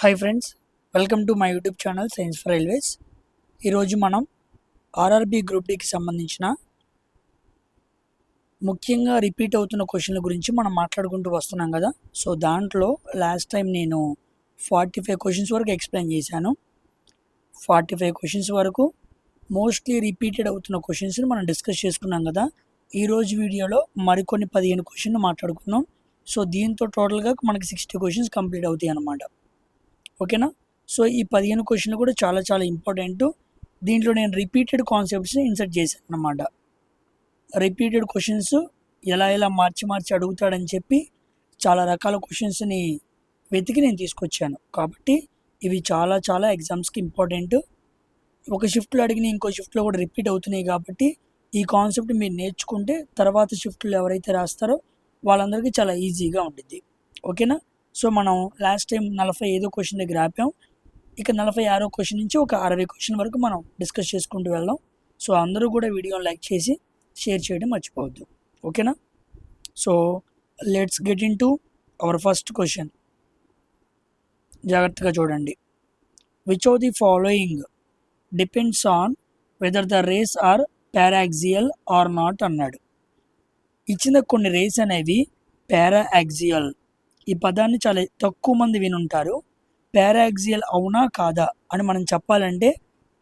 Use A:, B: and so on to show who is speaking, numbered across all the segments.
A: Hi friends, welcome to my YouTube channel science for railways. ఈరోజు మనం RRB group డికి సంబంధించిన ముఖ్యంగా రిపీట్ అవుతున్న క్వశ్చన్ల గురించి మనం మాట్లాడుకుంటూ వస్తున్నాం కదా. సో దాంట్లో లాస్ట్ టైం నేను 45 క్వశ్చన్స్ వరకు ఎక్స్ప్లెయిన్ చేశాను. 45 క్వశ్చన్స్ వరకు మోస్ట్లీ రిపీటెడ్ అవుతున్న క్వశ్చన్స్ని మనం డిస్కస్ చేసుకున్నాం కదా. ఈరోజు వీడియోలో మరికొన్ని 15 క్వశ్చన్లు మాట్లాడుకుందాం. సో దీంతో టోటల్గా మనకి 60 క్వశ్చన్స్ కంప్లీట్ అవుతాయి అన్నమాట. ఓకేనా. సో ఈ 15 క్వశ్చన్లు కూడా చాలా చాలా ఇంపార్టెంట్. దీంట్లో నేను రిపీటెడ్ కాన్సెప్ట్స్ని ఇన్సర్ట్ చేశాను అన్నమాట. రిపీటెడ్ క్వశ్చన్స్ ఎలా మార్చి అడుగుతాడని చెప్పి చాలా రకాల క్వశ్చన్స్ని వెతికి నేను తీసుకొచ్చాను. కాబట్టి ఇవి చాలా చాలా ఎగ్జామ్స్కి ఇంపార్టెంట్. ఒక షిఫ్ట్లో అడిగిన ఇంకో షిఫ్ట్లో కూడా రిపీట్ అవుతున్నాయి. కాబట్టి ఈ కాన్సెప్ట్ మీరు నేర్చుకుంటే తర్వాత షిఫ్ట్లో ఎవరైతే రాస్తారో వాళ్ళందరికీ చాలా ఈజీగా ఉంటుంది. ఓకేనా. సో మనం లాస్ట్ టైం 45 క్వశ్చన్ దగ్గర ఆపాం. ఇక 46 క్వశ్చన్ నుంచి ఒక 60 క్వశ్చన్ వరకు మనం డిస్కస్ చేసుకుంటూ వెళ్దాం. సో అందరూ కూడా వీడియోని లైక్ చేసి షేర్ చేయడం మర్చిపోవద్దు. ఓకేనా. So let's get into our first question. జాగ్రత్తగా చూడండి. Which of the following depends on whether the rays are paraxial or not అన్నాడు. ఇచ్చిన కొన్ని రేస్ అనేవి పారాక్సియల్. ఈ పదాన్ని చాలా తక్కువ మంది వినుంటారు. పారాక్సియల్ అవునా కాదా అని మనం చెప్పాలంటే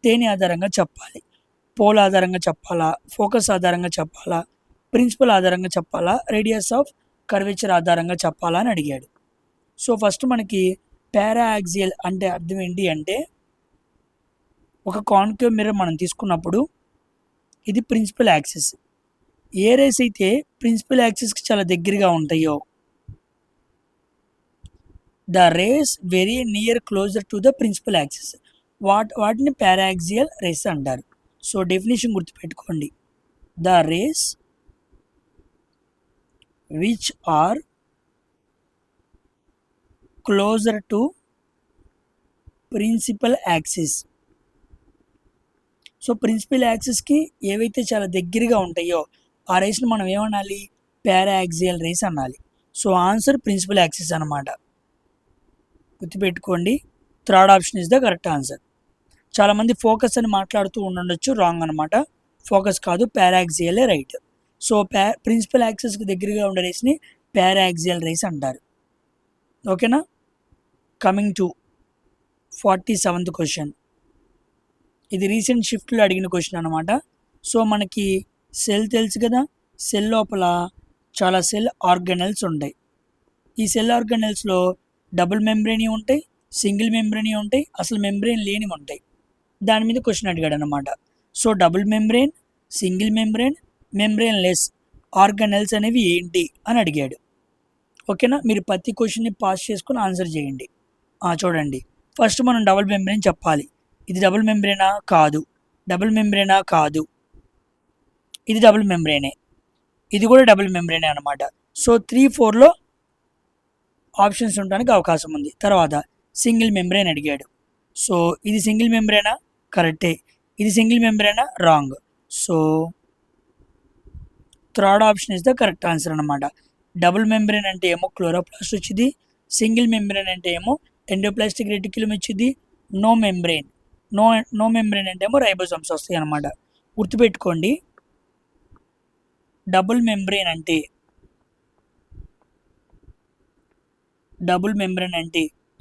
A: దేని ఆధారంగా చెప్పాలి? పోల్ ఆధారంగా చెప్పాలా, ఫోకస్ ఆధారంగా చెప్పాలా, ప్రిన్సిపల్ ఆధారంగా చెప్పాలా, రేడియస్ ఆఫ్ కర్వేచర్ ఆధారంగా చెప్పాలా అని అడిగాడు. సో ఫస్ట్ మనకి పారాక్సియల్ అంటే అర్థం ఏంటి అంటే, ఒక కాన్కేవ్ మిర్రర్ మనం తీసుకున్నప్పుడు ఇది ప్రిన్సిపల్ యాక్సిస్. ఏ రేస్ అయితే ప్రిన్సిపల్ యాక్సిస్కి చాలా దగ్గరగా ఉంటాయో, the rays very near closer to the principal axis, వాటిని పారాక్సియల్ రేస్ అంటారు. సో డెఫినేషన్ గుర్తుపెట్టుకోండి. The rays which are closer to principal axis. So principal యాక్సిస్కి ఏవైతే చాలా దగ్గరగా ఉంటాయో ఆ రేస్ని మనం ఏమనాలి? పారాక్సియల్ రేస్ అనాలి. సో ఆన్సర్ ప్రిన్సిపల్ యాక్సిస్ అనమాట. గుర్తుపెట్టుకోండి. Third option is the correct answer. చాలామంది ఫోకస్ అని మాట్లాడుతూ ఉండొచ్చు, రాంగ్ అనమాట. ఫోకస్ కాదు, పారాక్సియలే రైట్. సో ప్రిన్సిపల్ యాక్సిస్కి దగ్గరగా ఉండే రేస్ని పారాక్సియల్ రేస్ అంటారు. ఓకేనా. Coming to 47th question. ఇది రీసెంట్ షిఫ్ట్లో అడిగిన క్వశ్చన్ అనమాట. సో మనకి సెల్ తెలుసు కదా. సెల్ లోపల చాలా సెల్ ఆర్గనెల్స్ ఉంటాయి. ఈ సెల్ ఆర్గనెల్స్లో డబుల్ మెంబ్రేని ఉంటాయి, సింగిల్ మెంబ్రేని ఉంటాయి, అసలు మెంబ్రేన్ లేనివి ఉంటాయి. దాని మీద క్వశ్చన్ అడిగాడు అనమాట. So double membrane, single membrane, membrane less organelles అనేవి ఏంటి అని అడిగాడు. ఓకేనా. మీరు ప్రతి క్వశ్చన్ని పాస్ చేసుకుని ఆన్సర్ చేయండి. చూడండి, ఫస్ట్ మనం డబుల్ మెంబ్రేన్ చెప్పాలి. ఇది డబుల్ మెంబ్రేనా? కాదు. డబుల్ మెంబ్రేనా? కాదు. ఇది డబుల్ మెంబ్రేనే. ఇది కూడా డబుల్ మెంబ్రేనే అనమాట. సో 3-4లో ఆప్షన్స్ ఉండడానికి అవకాశం ఉంది. తర్వాత సింగిల్ మెంబ్రేన్ అడిగాడు. సో ఇది సింగిల్ మెంబ్రేనా? కరెక్టే. ఇది సింగిల్ మెంబ్రేనా? Wrong. So third option is the correct answer అనమాట. డబుల్ మెంబ్రేన్ అంటే ఏమో క్లోరోప్లాస్ట్ వచ్చింది, సింగిల్ మెంబ్రేన్ అంటే ఏమో ఎండోప్లాస్టిక్ రెటిక్యులం వచ్చింది, నో మెంబ్రేన్ అంటే ఏమో రైబోసోమ్స్ వస్తాయి అనమాట. గుర్తుపెట్టుకోండి. డబుల్ మెంబ్రేన్ అంటే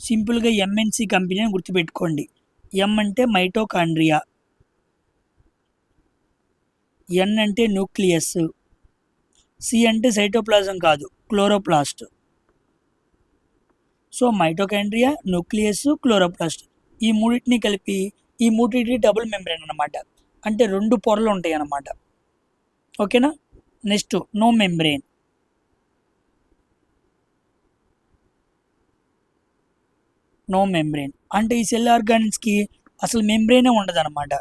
A: సింపుల్గా ఎంఎన్సి కంపెనీ అని గుర్తుపెట్టుకోండి. ఎం అంటే మైటోకాండ్రియా, ఎన్ అంటే న్యూక్లియస్, సి అంటే సైటోప్లాజం కాదు, chloroplast. So mitochondria, nucleus, chloroplast ఈ మూడింటిని కలిపి ఈ మూడింటి డబుల్ మెంబ్రేన్ అనమాట. అంటే 2 పొరలు ఉంటాయి అన్నమాట. ఓకేనా. Next no membrane. No membrane అంటే ఈ సెల్ ఆర్గానిక్స్కి అసలు మెంబ్రేనే ఉండదు అనమాట.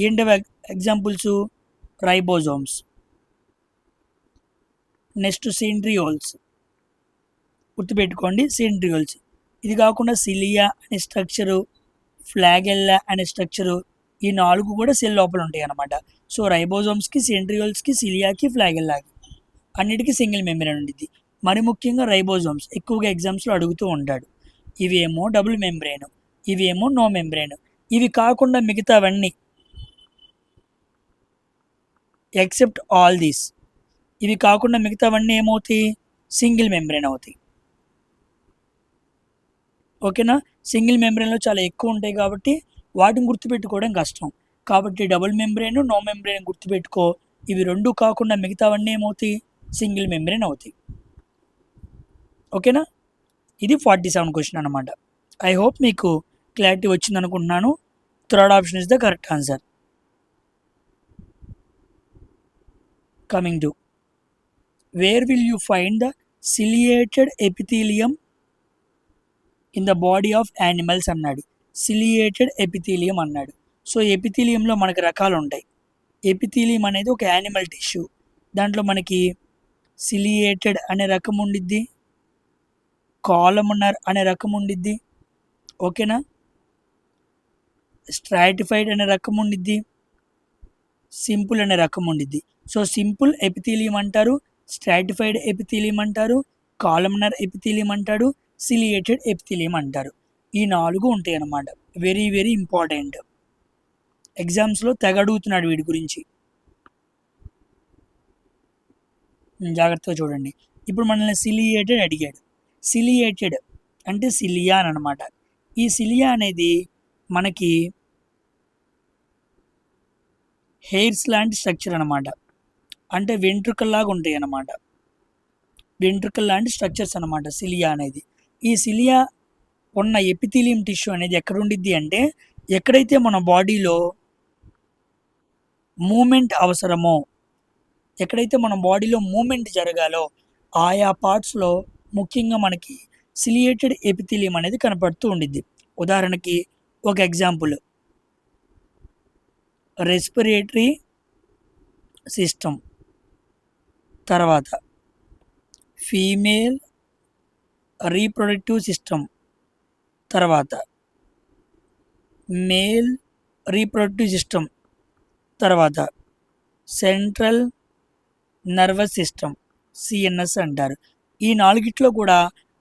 A: ఏంటవి ఎగ్జాంపుల్స్? Ribosomes, next centrioles. గుర్తుపెట్టుకోండి, సెంట్రియోల్స్. ఇది కాకుండా సిలియా అనే స్ట్రక్చరు, ఫ్లాగెల్లా అనే స్ట్రక్చరు, ఈ 4 కూడా సెల్ లోపల ఉంటాయి అన్నమాట. సో రైబోజోమ్స్కి, సెంట్రియోల్స్కి, సిలియాకి, ఫ్లాగెల్లాకి అన్నిటికీ సింగిల్ మెంబ్రేన్ ఉంటుంది. మరి ముఖ్యంగా రైబోజోమ్స్ ఎక్కువగా ఎగ్జామ్స్లో అడుగుతూ ఉంటాడు. ఇవేమో డబుల్ మెంబ్రెయిన్, ఇవేమో నో మెంబ్రెయిన్. ఇవి కాకుండా మిగతావన్నీ ఎక్సెప్ట్ ఆల్ దీస్, ఇవి కాకుండా మిగతావన్నీ ఏమవుతాయి? సింగిల్ మెంబ్రెయిన్ అవుతాయి. ఓకేనా? సింగిల్ మెంబ్రెయిన్లో చాలా ఎక్కువ ఉంటాయి కాబట్టి వాటిని గుర్తుపెట్టుకోవడం కష్టం. కాబట్టి డబుల్ మెంబ్రెయిన్, నో మెంబ్రెయిన్ గుర్తుపెట్టుకో. ఇవి రెండు కాకుండా మిగతావన్నీ ఏమవుతాయి? సింగిల్ మెంబ్రెయిన్ అవుతాయి. ఓకేనా? ఇది 47 క్వశ్చన్ అనమాట. ఐ హోప్ మీకు క్లారిటీ వచ్చింది అనుకుంటున్నాను. Third option is the correct answer. Coming to where will you find the ciliated epithelium in the body of animals అన్నాడు. సిలియేటెడ్ ఎపిథీలియం అన్నాడు. సో ఎపిథీలియంలో మనకి రకాలు ఉంటాయి. ఎపిథీలియం అనేది ఒక యానిమల్ టిష్యూ. దాంట్లో మనకి సిలియేటెడ్ అనే రకం ఉండిద్ది, కాలమనర్ అనే రకం ఉండిద్ది. ఓకేనా? స్ట్రాటిఫైడ్ అనే రకం ఉండిద్ది, సింపుల్ అనే రకం ఉండిద్ది. సో సింపుల్ ఎపిథీలియం అంటారు, స్ట్రాటిఫైడ్ ఎపిథీలియం అంటారు, కాలమనర్ ఎపిథీలియం అంటాడు, సిలియేటెడ్ ఎపిథీలియం అంటారు. ఈ 4 ఉంటాయి అన్నమాట. Very very important. ఎగ్జామ్స్లో తెగ అడుగుతున్నాడు వీటి గురించి. జాగ్రత్తగా చూడండి. ఇప్పుడు మనల్ని సిలియేటెడ్ అడిగాడు. సిలియేటెడ్ అంటే సిలియా అని అనమాట. ఈ సిలియా అనేది మనకి హెయిర్స్ లాంటి స్ట్రక్చర్ అనమాట. అంటే వెంట్రుకల్లాగా ఉంటాయి అన్నమాట. వెంట్రుకల్ లాంటి స్ట్రక్చర్స్ అనమాట సిలియా అనేది. ఈ సిలియా ఉన్న ఎపిథీలియం టిష్యూ అనేది ఎక్కడ ఉండిద్ది అంటే, ఎక్కడైతే మన బాడీలో మూమెంట్ అవసరమో, ఎక్కడైతే మన బాడీలో మూమెంట్ జరగాలో ఆయా పార్ట్స్లో ముఖ్యంగా మనకి సిలియేటెడ్ ఎపిథీలియం అనేది కనపడుతూ ఉండిద్ది. ఉదాహరణకి ఒక ఎగ్జాంపుల్, రెస్పిరేటరీ సిస్టమ్, తర్వాత ఫీమేల్ రీప్రొడక్టివ్ సిస్టమ్, తర్వాత మేల్ రీప్రొడక్టివ్ సిస్టమ్, తర్వాత సెంట్రల్ నర్వస్ సిస్టమ్, సిఎన్ఎస్ అంటారు. ఈ 4గిట్లో కూడా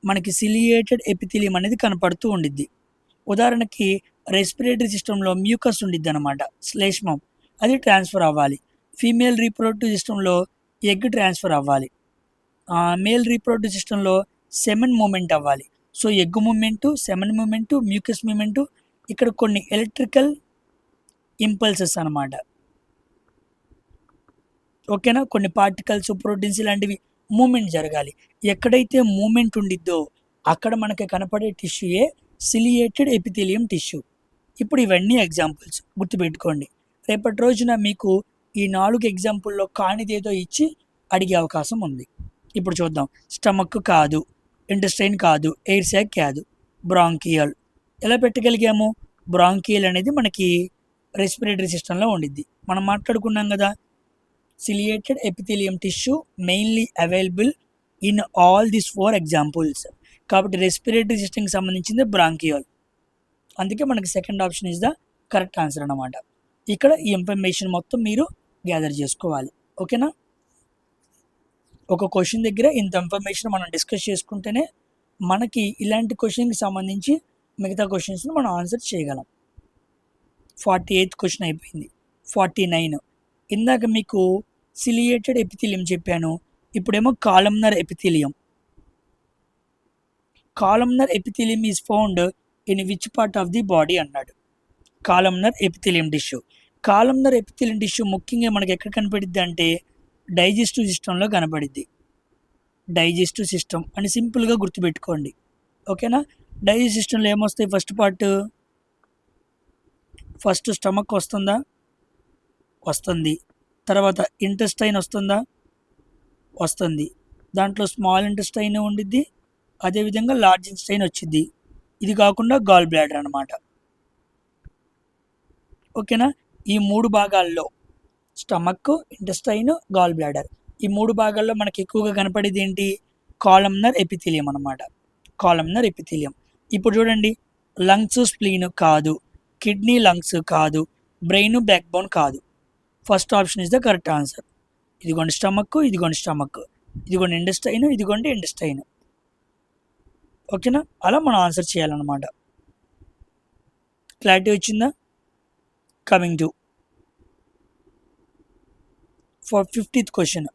A: మనకి సిలియేటెడ్ ఎపిథీలియం అనేది కనపడుతూ ఉండిద్ది. ఉదాహరణకి రెస్పిరేటరీ సిస్టంలో మ్యూకస్ ఉండిద్ది అనమాట, శ్లేష్మం, అది ట్రాన్స్ఫర్ అవ్వాలి. ఫీమేల్ రీప్రొడక్టివ్ సిస్టంలో ఎగ్ ట్రాన్స్ఫర్ అవ్వాలి. మేల్ రీప్రొడక్టివ్ సిస్టంలో సెమెన్ మూమెంట్ అవ్వాలి. So egg movement, semen movement, mucus movement, ఇక్కడ కొన్ని ఎలక్ట్రికల్ ఇంపల్సెస్ అనమాట. ఓకేనా? కొన్ని పార్టికల్స్, ప్రోటీన్స్ ఇలాంటివి మూమెంట్ జరగాలి. ఎక్కడైతే మూమెంట్ ఉండిద్దో అక్కడ మనకి కనపడే టిష్యూయే సిలియేటెడ్ ఎపిథీలియం టిష్యూ. ఇప్పుడు ఇవన్నీ ఎగ్జాంపుల్స్ గుర్తుపెట్టుకోండి. రేపటి రోజున మీకు ఈ 4 ఎగ్జాంపుల్లో కానిదేదో ఇచ్చి అడిగే అవకాశం ఉంది. ఇప్పుడు చూద్దాం. స్టమక్ కాదు, ఇంటెస్టైన్ కాదు, ఎయిర్ సాక్ కాదు, బ్రాంకియల్. ఎలా పెట్టగలిగాము? బ్రాంకియల్ అనేది మనకి రెస్పిరేటరీ సిస్టంలో ఉండిద్ది. మనం మాట్లాడుకున్నాం కదా, ciliated epithelium tissue mainly available in all these 4 examples. కాబట్టి రెస్పిరేటరీ సిస్టమ్కి సంబంధించింది బ్రాంకియోల్. అందుకే మనకి second option is the correct answer అన్నమాట. ఇక్కడ ఈ ఇన్ఫర్మేషన్ మొత్తం మీరు గ్యాదర్ చేసుకోవాలి. ఓకేనా? ఒక క్వశ్చన్ దగ్గర ఇంత ఇన్ఫర్మేషన్ మనం డిస్కస్ చేసుకుంటేనే మనకి ఇలాంటి క్వశ్చన్కి సంబంధించి మిగతా క్వశ్చన్స్ని మనం ఆన్సర్ చేయగలం. 48th క్వశ్చన్ అయిపోయింది. 49. ఇందాక మీకు సిలియేటెడ్ ఎపిథీలియం చెప్పాను, ఇప్పుడేమో columnar epithelium. Columnar epithelium is found in which part of the body అన్నాడు. Columnar epithelium tissue. Columnar epithelium tissue ముఖ్యంగా మనకి ఎక్కడ కనపడిద్ది అంటే డైజెస్టివ్ సిస్టంలో కనపడిద్ది. డైజెస్టివ్ సిస్టమ్ అని సింపుల్గా గుర్తుపెట్టుకోండి. ఓకేనా? డైజెస్టివ్ సిస్టంలో ఏమొస్తాయి? ఫస్ట్ స్టమక్ వస్తుందా? వస్తుంది. తర్వాత ఇంటెస్టైన్ వస్తుందా? వస్తుంది. దాంట్లో స్మాల్ ఇంటెస్టైన్ ఉండిద్ది, అదేవిధంగా లార్జ్ ఇంటెస్టైన్ వచ్చింది. ఇది కాకుండా గాల్ బ్లాడర్ అనమాట. ఓకేనా? ఈ 3 భాగాల్లో స్టమక్, ఇంటెస్టైన్, గాల్ బ్లాడర్, ఈ 3 భాగాల్లో మనకి ఎక్కువగా కనపడేది ఏంటి? కాలమ్నర్ ఎపిథీలియం అనమాట. Columnar epithelium. ఇప్పుడు చూడండి, లంగ్స్, స్ప్లీన్ కాదు, కిడ్నీ, లంగ్స్ కాదు, బ్రెయిన్, బ్యాక్ బోన్ కాదు. First option is the correct answer. ఇదిగోండి స్టమక్, ఇదిగోండి స్టమక్, ఇదిగోండి ఇండెస్టైన్, ఇదిగోండి ఇండెస్టైన్. ఓకేనా, అలా మనం ఆన్సర్ చేయాలన్నమాట. క్లారిటీ వచ్చిందా? Coming to for 50th question,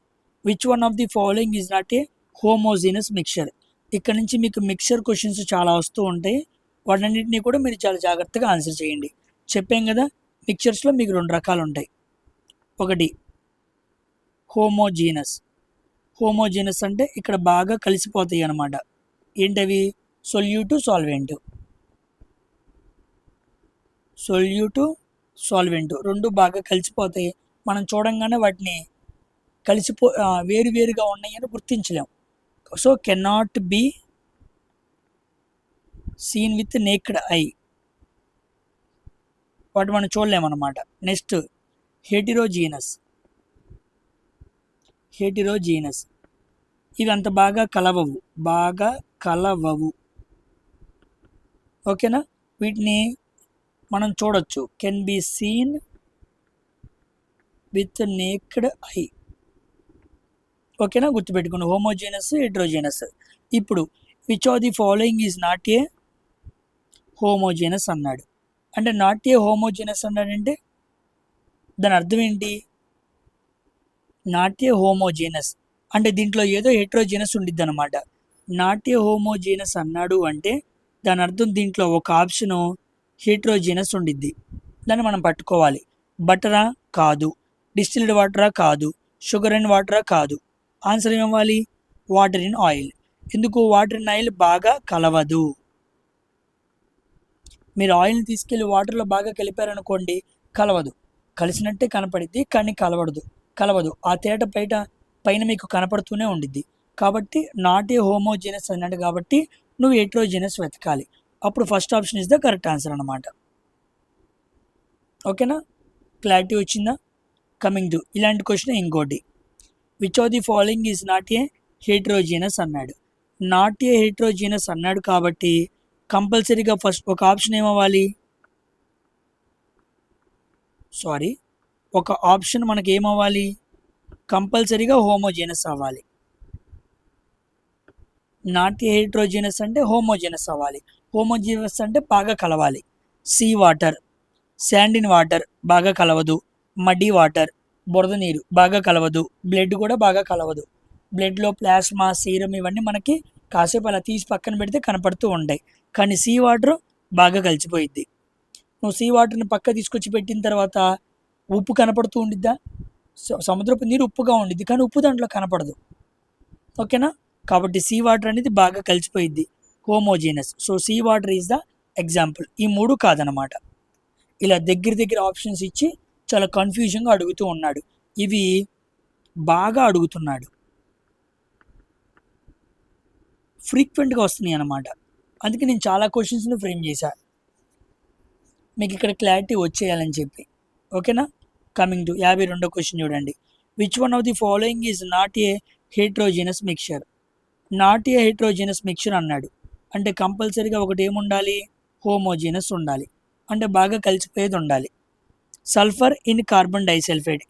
A: which one of the following is not a homogeneous mixture. ఇక్కడ నుంచి మీకు మిక్చర్ క్వశ్చన్స్ చాలా వస్తూ ఉంటాయి, వాటన్నిటిని కూడా మీరు చాలా జాగ్రత్తగా ఆన్సర్ చేయండి. చెప్పాం కదా, మిక్చర్స్లో మీకు రెండు రకాలు ఉంటాయి. ఒకటి హోమోజీనస్. హోమోజీనస్ అంటే ఇక్కడ బాగా కలిసిపోతాయి అన్నమాట. ఏంటవి? సొల్యూటు, సాల్వెంట్. సొల్యూటు, సాల్వెంట్ రెండు బాగా కలిసిపోతాయి. మనం చూడంగానే వాటిని వేరువేరుగా ఉన్నాయని గుర్తించలేం. So cannot be seen with naked eye, వాటి మనం చూడలేమన్నమాట. నెక్స్ట్ హెటిరోజీనస్. హెటిరోజీనస్ ఇవి అంత బాగా కలవవు. ఓకేనా, వీటిని మనం చూడొచ్చు. Can be seen with naked I. ఓకేనా, గుర్తుపెట్టుకోండి హోమోజీనస్, హెట్రోజీనస్. ఇప్పుడు which of the following is not a homogeneous అన్నాడు. అంటే నాట్ ఏ హోమోజీనస్ అన్నాడంటే దాని అర్థం ఏంటి? నాట్ ఏ హోమోజీనస్ అంటే దీంట్లో ఏదో హెట్రోజీనస్ ఉండిద్ది అనమాట. నాట్ ఏ హోమోజీనస్ అన్నాడు అంటే దాని అర్థం దీంట్లో ఒక ఆప్షను హెట్రోజీనస్ ఉండిద్ది. దాన్ని మనం పట్టుకోవాలి. బటరా? కాదు. డిస్టిల్డ్ వాటరా? కాదు. షుగర్ అండ్ వాటరా? కాదు. ఆన్సర్ ఏమవ్వాలి? Water in oil. ఎందుకు? వాటర్ ఇన్ ఆయిల్ బాగా కలవదు. మీరు ఆయిల్ని తీసుకెళ్ళి వాటర్లో బాగా కలిపారనుకోండి, కలవదు. కలిసినట్టే కనపడిద్ది కానీ కలవదు. ఆ తేట పైన మీకు కనపడుతూనే ఉండిద్ది. కాబట్టి నాట్ ఏ హోమోజీనస్ అన్నాడు కాబట్టి నువ్వు హెట్రోజీనస్ వెతకాలి. అప్పుడు first option is the correct answer అన్నమాట. ఓకేనా, క్లారిటీ వచ్చిందా? కమింగ్ టు ఇలాంటి క్వశ్చన్ ఇంకోటి, which of the following is not a heterogeneous అన్నాడు. నాట్ ఏ హెట్రోజీనస్ అన్నాడు కాబట్టి కంపల్సరీగా ఫస్ట్ ఒక ఆప్షన్ ఏమవ్వాలి? ఒక ఆప్షన్ మనకి ఏమవ్వాలి? కంపల్సరీగా హోమోజీనస్ అవ్వాలి. నాట్ ఏ హెట్రోజీనస్ అంటే హోమోజీనస్ అవ్వాలి. హోమోజీనస్ అంటే బాగా కలవాలి. సీ వాటర్, శాండిన్ వాటర్ బాగా కలవదు. మడ్డీ వాటర్, బురద నీరు బాగా కలవదు. బ్లడ్ కూడా బాగా కలవదు. బ్లడ్లో ప్లాస్మా, సీరం ఇవన్నీ మనకి కాసేపు అలా తీసి పక్కన పెడితే కనపడుతూ ఉంటాయి. కానీ సీ వాటర్ బాగా కలిసిపోయిద్ది. నువ్వు సీ వాటర్ని పక్క తీసుకొచ్చి పెట్టిన తర్వాత ఉప్పు కనపడుతూ ఉండిద్దా? సముద్రపు నీరు ఉప్పుగా ఉండిద్ది కానీ ఉప్పు దాంట్లో కనపడదు. ఓకేనా, కాబట్టి సీ వాటర్ అనేది బాగా కలిసిపోయిద్ది, homogeneous. So sea water is the example. ఈ మూడు కాదనమాట. ఇలా దగ్గర ఆప్షన్స్ ఇచ్చి చాలా కన్ఫ్యూజన్గా అడుగుతూ ఉన్నాడు. ఇవి బాగా అడుగుతున్నాడు, ఫ్రీక్వెంట్గా వస్తున్నాయి అన్నమాట. అందుకే నేను చాలా క్వశ్చన్స్ని ఫ్రేమ్ చేశాను మీకు ఇక్కడ క్లారిటీ వచ్చేయాలని చెప్పి. ఓకేనా, కమింగ్ టు 52వ క్వశ్చన్ చూడండి. Which one of the following is not a heterogeneous mixture. Not a heterogeneous mixture అన్నాడు అంటే కంపల్సరీగా ఒకటి ఏముండాలి? హోమోజీనస్ ఉండాలి, అంటే బాగా కలిసిపోయేది ఉండాలి. సల్ఫర్ ఇన్ కార్బన్ డైసల్ఫైడ్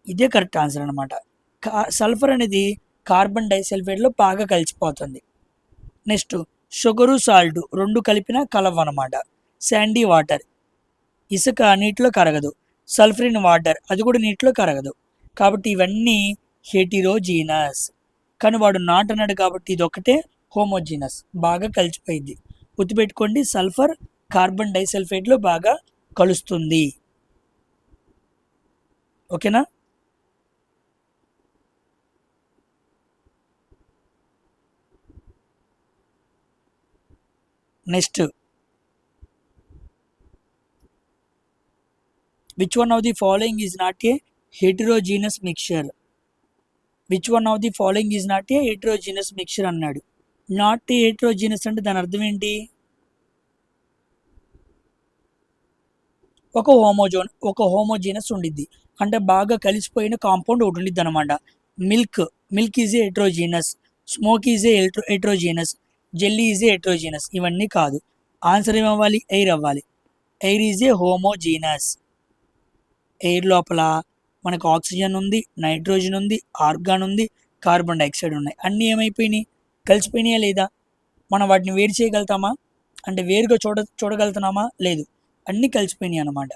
A: ఇదే కరెక్ట్ ఆన్సర్ అనమాట. సల్ఫర్ అనేది కార్బన్ డైసల్ఫైడ్లో బాగా కలిసిపోతుంది. నెక్స్ట్ షుగరు, సాల్ట్ రెండు కలిపిన కలవ అనమాట. శాండీ వాటర్ ఇసుక నీటిలో కరగదు. సల్ఫరిన్ వాటర్ అది కూడా నీటిలో కరగదు. కాబట్టి ఇవన్నీ హెటిరోజీనస్. కానీ వాడు నాట్ అన్నాడు కాబట్టి ఇది ఒకటే హోమోజీనస్, బాగా కలిసిపోయింది. గుర్తుపెట్టుకోండి, సల్ఫర్ కార్బన్ డైసల్ఫైడ్లో బాగా కలుస్తుంది. ఓకేనా, next which one of the following is not a హెటిరోజీనస్ mixture. Which one of the following is not a హెటిరోజీనస్ mixture అన్నాడు. నాట్ ఏ హెటిరోజీనస్ అంటే దాని అర్థం ఏంటి? ఒక హోమోజీనస్ ఉండిద్ది, అంటే బాగా కలిసిపోయిన కాంపౌండ్ ఒకటి ఉండిద్ది అనమాట. Milk is a heterogeneous, smoke is a heterogeneous, jelly is a heterogeneous. ఇవన్నీ కాదు. ఆన్సర్ ఏమవ్వాలి? ఎయిర్ అవ్వాలి. Air is a homogeneous. Air లోపల మనకు ఆక్సిజన్ ఉంది, నైట్రోజన్ ఉంది, ఆర్గాన్ ఉంది, కార్బన్ డైఆక్సైడ్ ఉన్నాయి. అన్నీ ఏమైపోయినాయి? కలిసిపోయినాయా లేదా? మనం వాటిని వేరు చేయగలుగుతామా అంటే వేరుగా చూడగలుగుతున్నామా లేదు, అన్నీ కలిసిపోయినాయి అన్నమాట.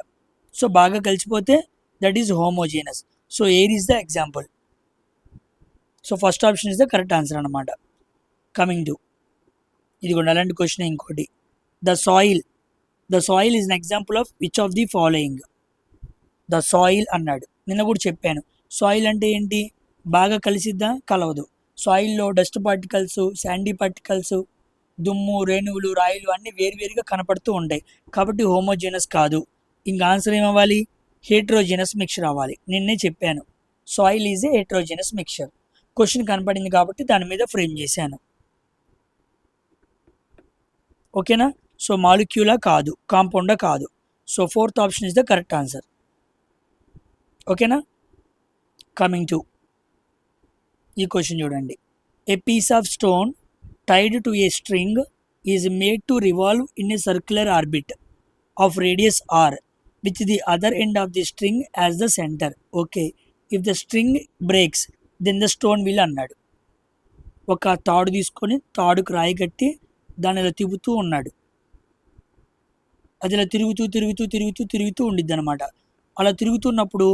A: సో బాగా కలిసిపోతే that is homogeneous. So air is the example. So first option is the correct answer అనమాట. కమింగ్ టు ఇది కూడా అలాంటి క్వశ్చన్ ఇంకోటి. The soil is an example of which of the following. The soil అన్నాడు, నిన్న కూడా చెప్పాను. సాయిల్ అంటే ఏంటి, బాగా కలిసిద్దా కలవదు. సాయిల్లో డస్ట్ పార్టికల్స్, శాండీ పార్టికల్స్, దుమ్ము, రేణువులు, రాయిలు అన్నీ వేరువేరుగా కనపడుతూ ఉంటాయి కాబట్టి హోమోజీనస్ కాదు. ఇంకా ఆన్సర్ ఏమవ్వాలి, హెట్రోజీనస్ మిక్చర్ అవ్వాలి. నిన్నే చెప్పాను soil is a heterogeneous mixture. Question కనపడింది కాబట్టి దాని మీద ఫ్రేమ్ చేశాను. ఓకేనా. సో మాలిక్యూలా కాదు, కాంపౌండా కాదు. So fourth option is the correct answer. ఓకేనా. కమింగ్ టు ఈ క్వశ్చన్ చూడండి. A piece of stone tied to a string is made to revolve in a circular orbit of radius R with the other end of the string as the centre. Okay, if the string breaks then the stone will అన్నాడు. ఒక తాడు తీసుకొని తాడుకు రాయి కట్టి దాన్ని ఇలా తిప్పుతూ ఉన్నాడు. అది ఇలా తిరుగుతూ తిరుగుతూ తిరుగుతూ తిరుగుతూ ఉండిద్ది అనమాట. అలా తిరుగుతున్నప్పుడు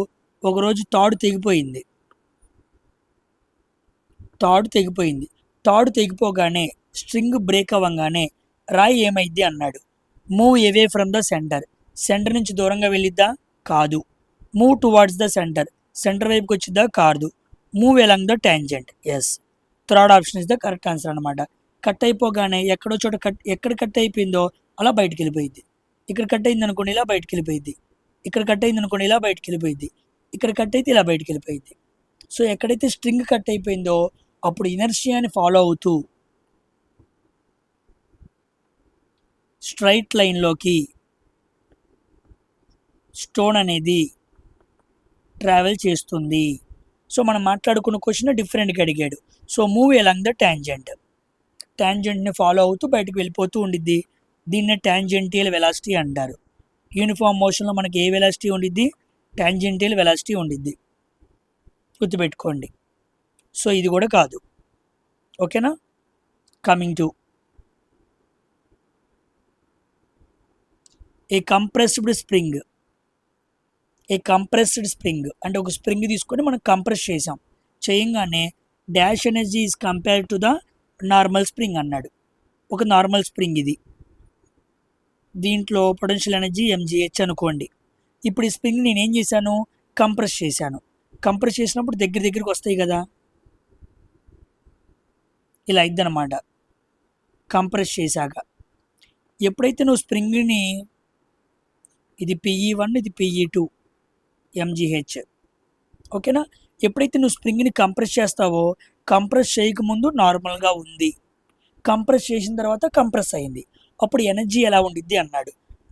A: ఒకరోజు తాడు తెగిపోయింది. తాడు తెగిపోగానే స్ట్రింగ్ బ్రేక్ అవ్వగానే రాయి ఏమైద్ది అన్నాడు. Move away from the centre నుంచి దూరంగా వెళ్ళిద్దా కాదు. మూవ్ టువార్డ్స్ ద సెంటర్ వైపుకి వచ్చిద్దా కాదు. Move along the tangent. Yes, third option is the correct answer అనమాట. కట్ అయిపోగానే ఎక్కడో చోట ఎక్కడ కట్ అయిపోయిందో అలా బయటికి వెళ్ళిపోయింది. ఇక్కడ కట్ అయింది అనుకోండి ఇలా బయటికి వెళ్ళిపోయింది. ఇక్కడ కట్ అయింది అనుకోండి ఇలా బయటికి వెళ్ళిపోయింది. ఇక్కడ కట్ అయితే ఇలా బయటికి వెళ్ళిపోయింది. సో ఎక్కడైతే స్ట్రింగ్ కట్ అయిపోయిందో అప్పుడు ఇనర్షియాని ఫాలో అవుతూ స్ట్రైట్ లైన్లోకి స్టోన్ అనేది ట్రావెల్ చేస్తుంది. సో మనం మాట్లాడుకున్న క్వశ్చన్ డిఫరెంట్గా అడిగాడు. సో మూవ్ ఎలాంగ్ ద ట్యాంజెంట్ని ఫాలో అవుతూ బయటకు వెళ్ళిపోతూ ఉండిద్ది. దీన్నే ట్యాంజెంటియల్ వెలాసిటీ అంటారు. యూనిఫామ్ మోషన్లో మనకి ఏ వెలాసిటీ ఉండిద్ది, ట్యాంజెంటియల్ వెలాసిటీ ఉండిద్ది, గుర్తుపెట్టుకోండి. సో ఇది కూడా కాదు. ఓకేనా. Coming to A compressed spring అంటే ఒక స్ప్రింగ్ తీసుకొని మనం కంప్రెస్ చేయంగానే dash energy is compare to the normal spring అన్నాడు. ఒక నార్మల్ స్ప్రింగ్ ఇది, దీంట్లో పొటెన్షియల్ ఎనర్జీ mgh అనుకోండి. ఇప్పుడు ఈ స్ప్రింగ్ నేను ఏం చేశాను, కంప్రెస్ చేసినప్పుడు దగ్గరికి వస్తాయి కదా, ఇలా ఇద్దనమాట. కంప్రెస్ చేశాక ఎప్పుడైతే నువ్వు స్ప్రింగ్ని, ఇది PE1 ఇది PE2 mgh, ఓకేనా. ఎప్పుడైతే నువ్వు స్ప్రింగ్ని కంప్రెస్ చేస్తావో, కంప్రెస్ చేయకముందు నార్మల్గా ఉంది, కంప్రెస్ చేసిన తర్వాత కంప్రెస్ అయింది, అప్పుడు ఎనర్జీ ఎలా ఉండిద్ది అన్నాడు.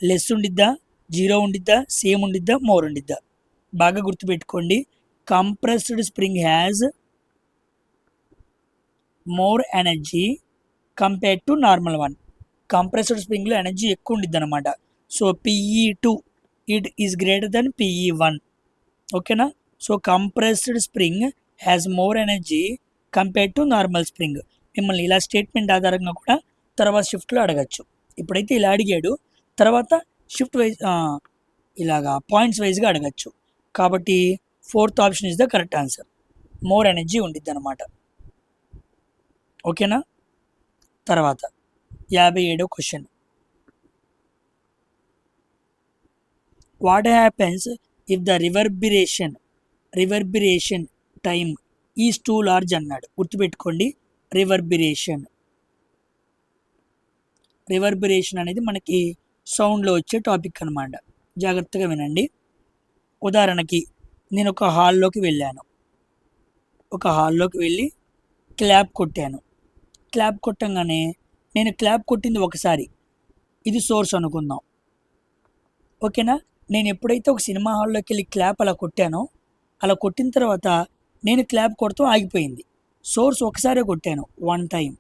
A: లెస్ ఉండిద్దా, జీరో ఉండిద్దా, సేమ్ ఉండిద్దా, మోర్ ఉండిద్దా. బాగా గుర్తుపెట్టుకోండి. Compressed spring has more energy compared to normal one. Compressed స్ప్రింగ్లో ఎనర్జీ ఎక్కువ ఉండిద్ది అనమాట. So PE2 it is greater than PE1. ఓకేనా. So compressed spring has more energy compared to normal spring. మిమ్మల్ని ఇలా స్టేట్మెంట్ ఆధారంగా కూడా తర్వాత షిఫ్ట్లో అడగచ్చు. ఇప్పుడైతే ఇలా అడిగాడు, తర్వాత షిఫ్ట్ వైజ్ ఇలాగా పాయింట్స్ వైజ్గా అడగచ్చు. కాబట్టి fourth option is the correct answer. More energy ఉండిద్ది అనమాట. ఓకేనా. తర్వాత 57వ question. What happens if the reverberation time is too large అన్నాడు. గుర్తుపెట్టుకోండి, రివర్బిరేషన్ అనేది మనకి సౌండ్లో వచ్చే టాపిక్ అనమాట. జాగ్రత్తగా వినండి. ఉదాహరణకి నేను ఒక హాల్లోకి వెళ్ళి క్లాప్ కొట్టంగానే నేను క్లాప్ కొట్టింది ఒకసారి, ఇది సోర్స్ అనుకుందాం. ఓకేనా. నేను ఎప్పుడైతే ఒక సినిమా హాల్లోకి వెళ్ళి క్లాప్ అలా కొట్టానో, అలా కొట్టిన తర్వాత నేను క్లాప్ కొడతాం ఆగిపోయింది. సోర్స్ ఒకసారే కొట్టాను, వన్ టైం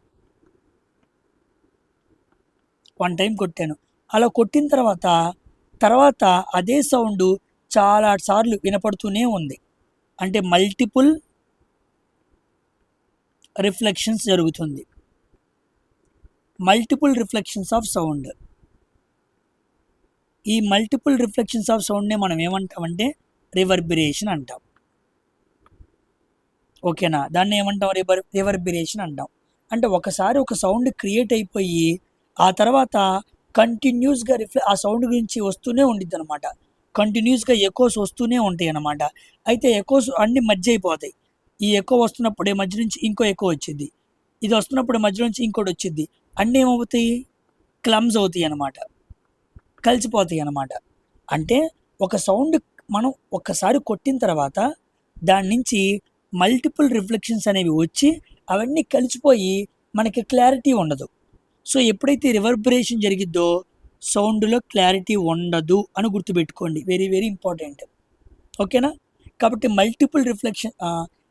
A: కొట్టాను. అలా కొట్టిన తర్వాత అదే సౌండ్ చాలా సార్లు వినపడుతూనే ఉంది. అంటే మల్టిపుల్ రిఫ్లెక్షన్స్ జరుగుతుంది. Multiple reflections of sound. ఈ మల్టిపుల్ రిఫ్లెక్షన్స్ ఆఫ్ సౌండ్నే మనం ఏమంటామంటే రివర్బరేషన్ అంటాం. ఓకేనా, దాన్ని ఏమంటాం రివర్బరేషన్ అంటాం. అంటే ఒకసారి ఒక సౌండ్ క్రియేట్ అయిపోయి ఆ తర్వాత కంటిన్యూస్గా ఆ సౌండ్ గురించి వస్తూనే ఉండిద్ది అనమాట. కంటిన్యూస్గా ఎకోస్ వస్తూనే ఉంటాయి అన్నమాట. అయితే ఎకోస్ అన్ని మధ్య అయిపోతాయి. ఈ ఎకో వస్తున్నప్పుడే మధ్య నుంచి ఇంకో ఎకో వచ్చింది, ఇది వస్తున్నప్పుడు మధ్య నుంచి ఇంకోటి వచ్చింది, అన్నీ ఏమవుతాయి, క్లమ్స్ అవుతాయి అన్నమాట, కలిసిపోతాయి అన్నమాట. అంటే ఒక సౌండ్ మనం ఒక్కసారి కొట్టిన తర్వాత దాని నుంచి మల్టిపుల్ రిఫ్లెక్షన్స్ అనేవి వచ్చి అవన్నీ కలిసిపోయి మనకి క్లారిటీ ఉండదు. సో ఎప్పుడైతే రివర్బరేషన్ జరిగిద్దో సౌండ్లో క్లారిటీ ఉండదు అని గుర్తుపెట్టుకోండి. Very very important. ఓకేనా. కాబట్టి మల్టిపుల్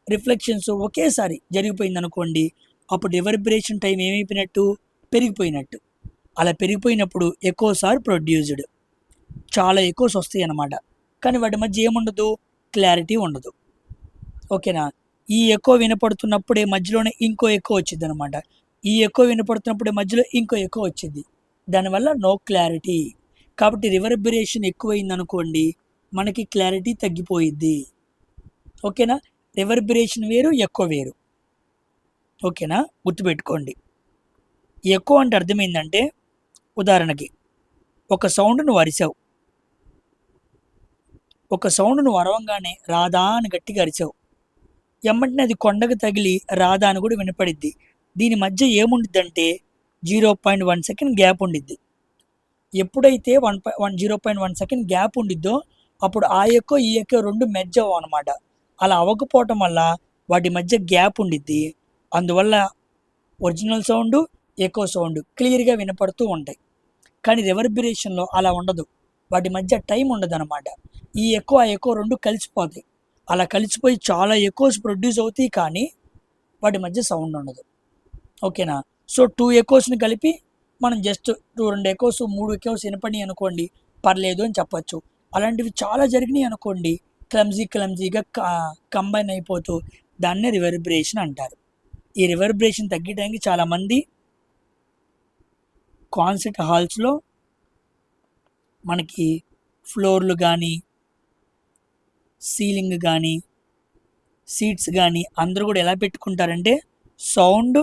A: రిఫ్లెక్షన్స్ ఒకేసారి జరిగిపోయింది అనుకోండి, అప్పుడు రివర్బరేషన్ టైం ఏమైపోయినట్టు, పెరిగిపోయినట్టు. అలా పెరిగిపోయినప్పుడు ఎకోస్ ఆర్ ప్రొడ్యూస్డ్, చాలా ఎకోస్ వస్తాయి అన్నమాట. కానీ వాటి మధ్య ఏముండదు, క్లారిటీ ఉండదు. ఓకేనా. ఈ ఎకో వినపడుతున్నప్పుడే మధ్యలోనే ఇంకో ఎకో వచ్చింది అనమాట, ఈ ఎకో వినపడుతున్నప్పుడే మధ్యలో ఇంకో ఎకో వచ్చింది, దానివల్ల నో క్లారిటీ. కాబట్టి రివర్బరేషన్ ఎక్కువైంది అనుకోండి మనకి క్లారిటీ తగ్గిపోయిద్ది. ఓకేనా. రివర్బరేషన్ వేరు, ఎకో వేరు. ఓకేనా, గుర్తుపెట్టుకోండి. ఎకో అంటే అర్థమైందంటే, ఉదాహరణకి ఒక సౌండ్ నువ్వు అరిచావు, ఒక సౌండ్ నువ్వు అరవంగానే రాధా అని గట్టిగా అరిచావు, ఎమ్మటినే అది కొండకు తగిలి రాధా అని కూడా వినపడిద్ది. దీని మధ్య ఏముండిద్దంటే 0.1 సెకండ్ గ్యాప్ ఉండిద్ది. ఎప్పుడైతే 0.1 సెకండ్ గ్యాప్ ఉండిద్దో అప్పుడు ఆ ఎకో ఈ ఎకో రెండు మెర్జ్ అవ్వవు అనమాట. అలా అవ్వకపోవటం వల్ల వాటి మధ్య గ్యాప్ ఉండిద్ది. అందువల్ల ఒరిజినల్ సౌండ్, ఎకో సౌండ్ క్లియర్గా వినపడుతూ ఉంటాయి. కానీ రివర్బరేషన్లో అలా ఉండదు, వాటి మధ్య టైం ఉండదు అనమాట. ఈ ఎకో ఆ ఎకో రెండు కలిసిపోతాయి. అలా కలిసిపోయి చాలా ఎకోస్ ప్రొడ్యూస్ అవుతాయి, కానీ వాటి మధ్య సౌండ్ ఉండదు. ఓకేనా. సో 2 ఎకోస్ని కలిపి మనం జస్ట్ 2 ఎకోస్ 3 ఎకోస్ వినపడి అనుకోండి, పర్లేదు అని చెప్పచ్చు. అలాంటివి చాలా జరిగినాయి అనుకోండి, క్లమ్జీగా కంబైన్ అయిపోతూ దాన్నే రివర్బరేషన్ అంటారు. ఈ రివర్బరేషన్ తగ్గడానికి చాలామంది కాన్సర్ట్ హాల్స్లో మనకి ఫ్లోర్లు కానీ, సీలింగ్ కానీ, సీట్స్ కానీ అందరూ కూడా ఎలా పెట్టుకుంటారంటే సౌండ్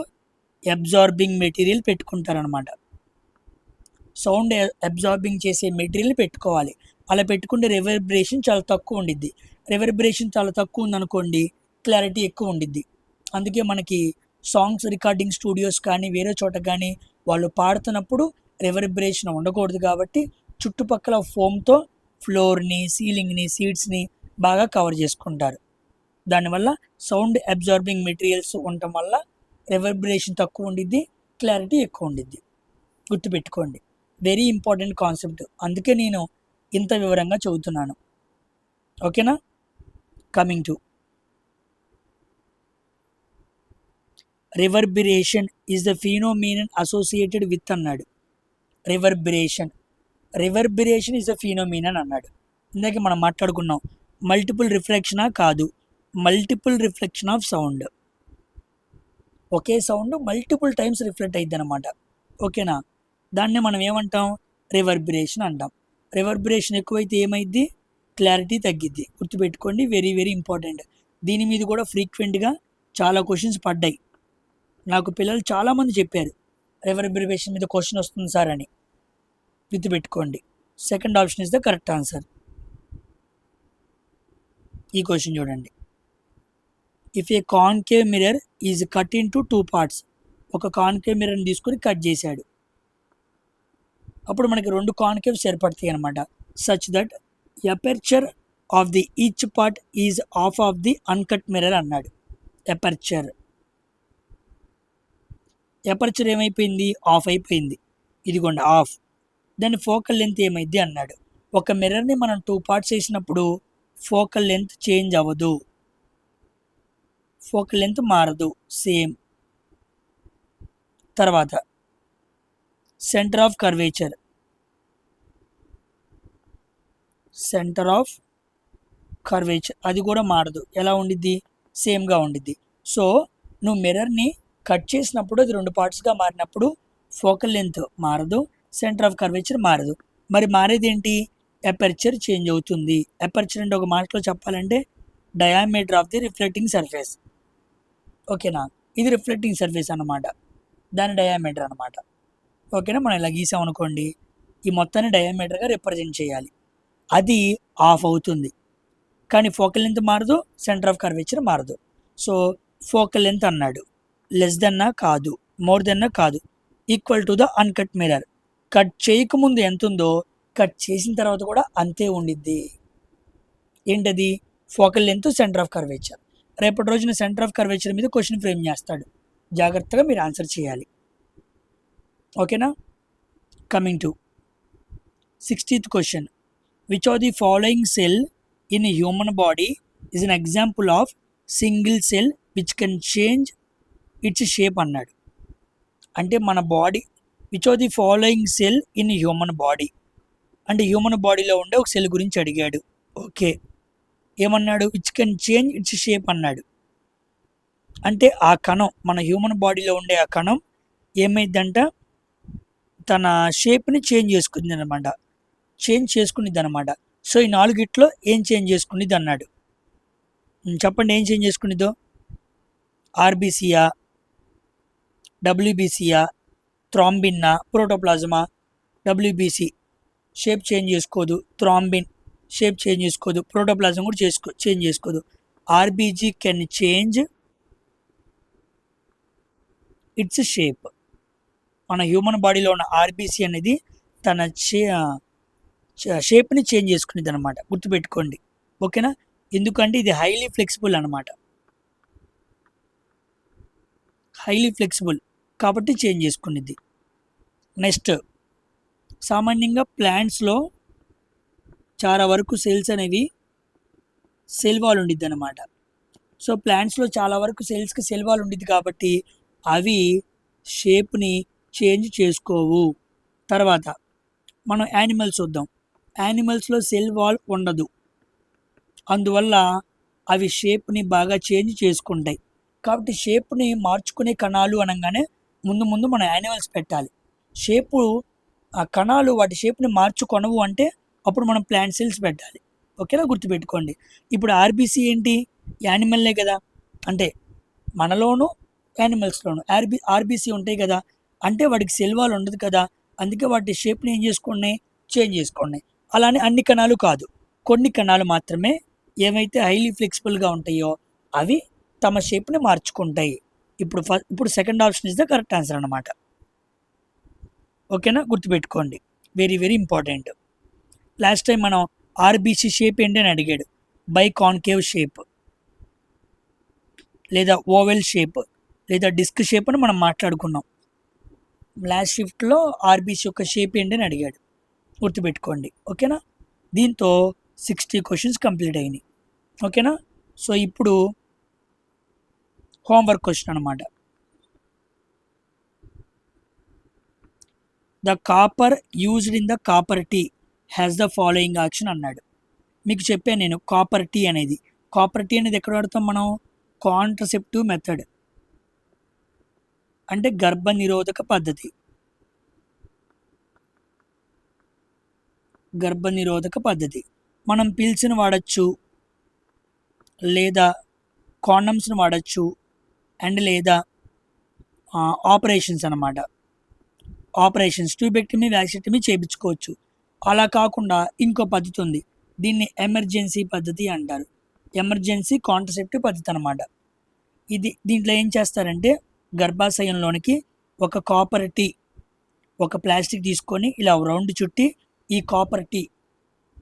A: అబ్జార్బింగ్ మెటీరియల్ పెట్టుకుంటారనమాట. సౌండ్ అబ్జార్బింగ్ చేసే మెటీరియల్ పెట్టుకోవాలి. అలా పెట్టుకుంటే రివర్బరేషన్ చాలా తక్కువ ఉండిద్ది. రివర్బరేషన్ చాలా తక్కువ ఉందనుకోండి, క్లారిటీ ఎక్కువ ఉండిద్ది. అందుకే మనకి సాంగ్స్ రికార్డింగ్ స్టూడియోస్ కానీ వేరే చోట కానీ వాళ్ళు పాడుతున్నప్పుడు రివర్బరేషన్ ఉండకూడదు. కాబట్టి చుట్టుపక్కల ఫోమ్తో ఫ్లోర్ని, సీలింగ్ని, సీట్స్ని బాగా కవర్ చేసుకుంటారు. దానివల్ల సౌండ్ అబ్జార్బింగ్ మెటీరియల్స్ ఉండటం వల్ల రివర్బరేషన్ తక్కువ ఉండిద్ది, క్లారిటీ ఎక్కువ ఉండిద్ది. గుర్తుపెట్టుకోండి, వెరీ ఇంపార్టెంట్ కాన్సెప్ట్. అందుకే నేను ఇంత వివరంగా చెబుతున్నాను. ఓకేనా. Coming to reverberation is the phenomenon associated with అన్నాడు. రివర్బరేషన్ ఈజ్ ద ఫినోమినన్ అన్నాడు. ఇందాక మనం మాట్లాడుకున్నాం, మల్టిపుల్ రిఫ్లెక్షనా కాదు, multiple reflection of sound. Okay sound multiple times reflect అయ్యిద్ది అనమాట. ఓకేనా. దాన్నే మనం ఏమంటాం, రివర్బరేషన్ అంటాం. రివర్బరేషన్ ఎక్కువైతే ఏమైద్ది, క్లారిటీ తగ్గిద్ది. గుర్తుపెట్టుకోండి, వెరీ వెరీ ఇంపార్టెంట్. దీని మీద కూడా ఫ్రీక్వెంట్గా చాలా క్వశ్చన్స్ పడ్డాయి. నాకు పిల్లలు చాలామంది చెప్పారు రివర్బరేషన్ మీద క్వశ్చన్ వస్తుంది సార్ అని. గుర్తుపెట్టుకోండి, second option is the correct answer. ఈ క్వశ్చన్ చూడండి. If a concave mirror is cut into 2 parts. ఒక కాన్కేవ్ మిర్రర్ని తీసుకొని కట్ చేశాడు, అప్పుడు మనకి 2 కాన్కేవ్స్ ఏర్పడతాయి అనమాట. Such that aperture of the each part is half of the uncut mirror అన్నాడు. ఎపర్చర్ ఏమైపోయింది, ఆఫ్ అయిపోయింది. ఇదిగోండి ఆఫ్. దాని ఫోకల్ లెంత్ ఏమైంది అన్నాడు. ఒక మిర్రర్ని మనం 2 పార్ట్స్ వేసినప్పుడు ఫోకల్ లెంత్ చేంజ్ అవ్వదు, ఫోకల్ లెంత్ మారదు, సేమ్. తర్వాత సెంటర్ ఆఫ్ కర్వేచర్ అది కూడా మారదు. ఎలా ఉండిద్ది, సేమ్గా ఉండిద్ది. సో నువ్వు మిర్రర్ని కట్ చేసినప్పుడు అది 2 పార్ట్స్గా మారినప్పుడు ఫోకల్ లెంత్ మారదు, సెంటర్ ఆఫ్ కర్వేచర్ మారదు. మరి మారేది ఏంటి? అపర్చర్ చేంజ్ అవుతుంది. అపర్చర్ అంటే ఒక మాటలో చెప్పాలంటే diameter of the reflecting surface. ఓకేనా, ఇది రిఫ్లెక్టింగ్ సర్ఫేస్ అనమాట, దాని డయామీటర్ అనమాట. ఓకేనా, మనం ఇలా గీసామనుకోండి, ఈ మొత్తాన్ని డయామీటర్గా రిప్రజెంట్ చేయాలి. అది ఆఫ్ అవుతుంది, కానీ ఫోకల్ లెంత్ మారదు, సెంటర్ ఆఫ్ కర్వేచర్ మారదు. సో ఫోకల్ లెంత్ అన్నాడు, లెస్ దెన్నా కాదు, మోర్ దెన్నా కాదు, equal to the uncut mirror. Cut చేయకముందు ఎంత ఉందో కట్ చేసిన తర్వాత కూడా అంతే ఉండిద్ది. ఏంటది? Focal length, centre of curvature. రేపటి రోజున సెంటర్ ఆఫ్ కర్వేచర్ మీద క్వశ్చన్ ఫ్రేమ్ చేస్తాడు, జాగ్రత్తగా మీరు ఆన్సర్ చేయాలి. ఓకేనా, coming to 60th question. Which are the following cell in human body is an example of single cell which can change its shape అన్నాడు. అంటే మన body, which are the following cell in human body అంటే human బాడీలో ఉండే ఒక cell గురించి అడిగాడు. Okay, ఏమన్నాడు? Which can change its shape అన్నాడు. అంటే ఆ కణం, మన హ్యూమన్ బాడీలో ఉండే ఆ కణం ఏమైందంట, తన షేప్ని చేంజ్ చేసుకుంది అనమాట, సో ఈ నాలుగిట్లో ఏం చేంజ్ చేసుకునేది అన్నాడు. చెప్పండి, ఏం చేంజ్ చేసుకునేదో? ఆర్బీసీయా, డబ్ల్యూబీసీయా, థ్రాంబిన్నా, ప్రోటోప్లాజమా? డబ్ల్యూబీసీ షేప్ చేంజ్ చేసుకోదు, థ్రాంబిన్ షేప్ చేంజ్ చేసుకోదు, ప్రోటోప్లాజం కూడా చేంజ్ చేసుకోదు. RBC can change its shape. మన హ్యూమన్ బాడీలో ఉన్న ఆర్బీసీ అనేది తన షేప్ని చేంజ్ చేసుకునేది అనమాట, గుర్తుపెట్టుకోండి. ఓకేనా, ఎందుకంటే ఇది హైలీ ఫ్లెక్సిబుల్ అనమాట, హైలీ ఫ్లెక్సిబుల్ కాబట్టి చేంజ్ చేసుకునేది. నెక్స్ట్, సామాన్యంగా ప్లాంట్స్లో చాలా వరకు సెల్స్ అనేవి సెల్ వాల్ ఉండిద్ది అనమాట. సో ప్లాంట్స్లో చాలా వరకు సెల్స్కి సెల్ వాల్ ఉండిద్ది కాబట్టి అవి షేప్ని చేంజ్ చేసుకోవు. తర్వాత మనం యానిమల్స్ చూద్దాం. యానిమల్స్లో సెల్ వాల్ ఉండదు, అందువల్ల అవి షేప్ని బాగా చేంజ్ చేసుకుంటాయి. కాబట్టి షేప్ని మార్చుకునే కణాలు అనగానే ముందు మనం యానిమల్స్ పెట్టాలి. షేపు ఆ కణాలు వాటి షేప్ని మార్చుకొనవు అంటే అప్పుడు మనం ప్లాంట్ సెల్స్ పెట్టాలి. ఓకేనా, గుర్తుపెట్టుకోండి. ఇప్పుడు ఆర్బీసీ ఏంటి? యానిమల్లే కదా, అంటే మనలోను యానిమల్స్లోను ఆర్బీసీ ఉంటాయి కదా, అంటే వాటికి సెల్ వాల్ ఉండదు కదా, అందుకే వాటి షేప్ని ఏం చేసుకున్నాయి? చేంజ్ చేసుకున్నాయి. అలానే అన్ని కణాలు కాదు, కొన్ని కణాలు మాత్రమే ఏవైతే హైలీ ఫ్లెక్సిబుల్గా ఉంటాయో అవి తమ షేప్ని మార్చుకుంటాయి. ఇప్పుడు second option is the correct answer అనమాట. ఓకేనా, గుర్తుపెట్టుకోండి, very very important. Last time మనం ఆర్బీసీ షేప్ ఏంటి అని అడిగాడు. బై కాన్కేవ్ షేప్, లేదా ఓవెల్ షేప్, లేదా డిస్క్ షేప్ అని మనం మాట్లాడుకున్నాం. లాస్ట్ షిఫ్ట్లో ఆర్బీసీ యొక్క షేప్ ఏంటి అని అడిగాడు, గుర్తుపెట్టుకోండి. ఓకేనా, దీంతో 60 క్వశ్చన్స్ కంప్లీట్ అయినాయి. ఓకేనా, సో ఇప్పుడు హోంవర్క్ క్వశ్చన్ అనమాట. The copper used in the copper tea has the following action అన్నాడు. మీకు చెప్పాను నేను, కాపర్ టీ అనేది ఎక్కడ వాడతాం మనం? కాంట్రసెప్టివ్ మెథడ్ అంటే గర్భ నిరోధక పద్ధతి. మనం పిల్స్ని వాడచ్చు, లేదా కాండమ్స్ని వాడచ్చు, అండ్ లేదా ఆపరేషన్స్ అనమాట, ట్యూబెక్టమీ, వ్యాక్సెక్టమీ చేయించుకోవచ్చు. అలా కాకుండా ఇంకో పద్ధతి ఉంది, దీన్ని ఎమర్జెన్సీ పద్ధతి అంటారు. ఎమర్జెన్సీ కాంట్రసెప్టివ్ పద్ధతి అనమాట. దీంట్లో ఏం చేస్తారంటే గర్భాశయంలోనికి ఒక కాపర్ టీ, ఒక ప్లాస్టిక్ తీసుకొని ఇలా రౌండ్ చుట్టి ఈ కాపర్ టీ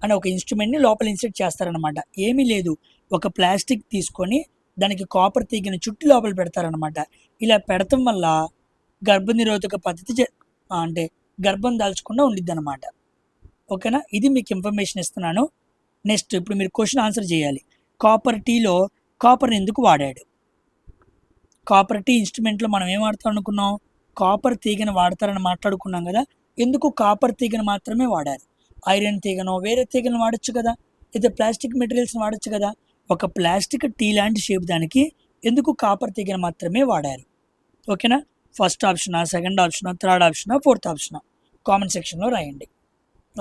A: అనే ఒక ఇన్స్ట్రుమెంట్ని లోపల ఇన్సర్ట్ చేస్తారనమాట. ఏమీ లేదు, ఒక ప్లాస్టిక్ తీసుకొని దానికి కాపర్ తీగని చుట్టి లోపల పెడతారనమాట. ఇలా పెడతాం వల్ల గర్భనిరోధక పద్ధతి అంటే గర్భం దాల్చకుండా ఉండిద్ది అనమాట. ఓకేనా, ఇది మీకు ఇన్ఫర్మేషన్ ఇస్తున్నాను. నెక్స్ట్, ఇప్పుడు మీరు క్వశ్చన్ ఆన్సర్ చేయాలి. కాపర్ టీలో కాపర్ని ఎందుకు వాడాడు? కాపర్ టీ ఇన్స్ట్రుమెంట్లో మనం ఏం వాడతాం అనుకున్నాం? కాపర్ తీగను వాడతారని మాట్లాడుకున్నాం కదా. ఎందుకు కాపర్ తీగను మాత్రమే వాడారు? ఐరన్ తీగనో వేరే తీగను వాడచ్చు కదా, లేదా ప్లాస్టిక్ మెటీరియల్స్ని వాడచ్చు కదా. ఒక ప్లాస్టిక్ టీ లాంటి షేప్ దానికి ఎందుకు కాపర్ తీగను మాత్రమే వాడారు? ఓకేనా, ఫస్ట్ ఆప్షనా, సెకండ్ ఆప్షనా, థర్డ్ ఆప్షనా, ఫోర్త్ ఆప్షనా కామెంట్ సెక్షన్లో రాయండి.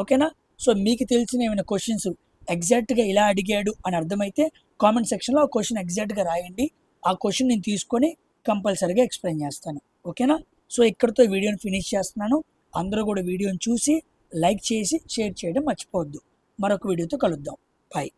A: ఓకేనా? సో మీకు తెలిసిన ఏమైనా క్వశ్చన్స్ ఎగ్జాక్ట్గా ఇలా అడిగాడు అని అర్థమైతే కామెంట్ సెక్షన్లో ఆ క్వశ్చన్ ఎగ్జాక్ట్గా రాయండి. ఆ క్వశ్చన్ నేను తీసుకొని కంపల్సరీగా ఎక్స్ప్లెయిన్ చేస్తాను. ఓకేనా? సో ఇక్కడితో వీడియోని ఫినిష్ చేస్తున్నాను. అందరూ కూడా వీడియోని చూసి లైక్ చేసి షేర్ చేయడం మర్చిపోవద్దు. మరొక వీడియోతో కలుద్దాం. బాయ్.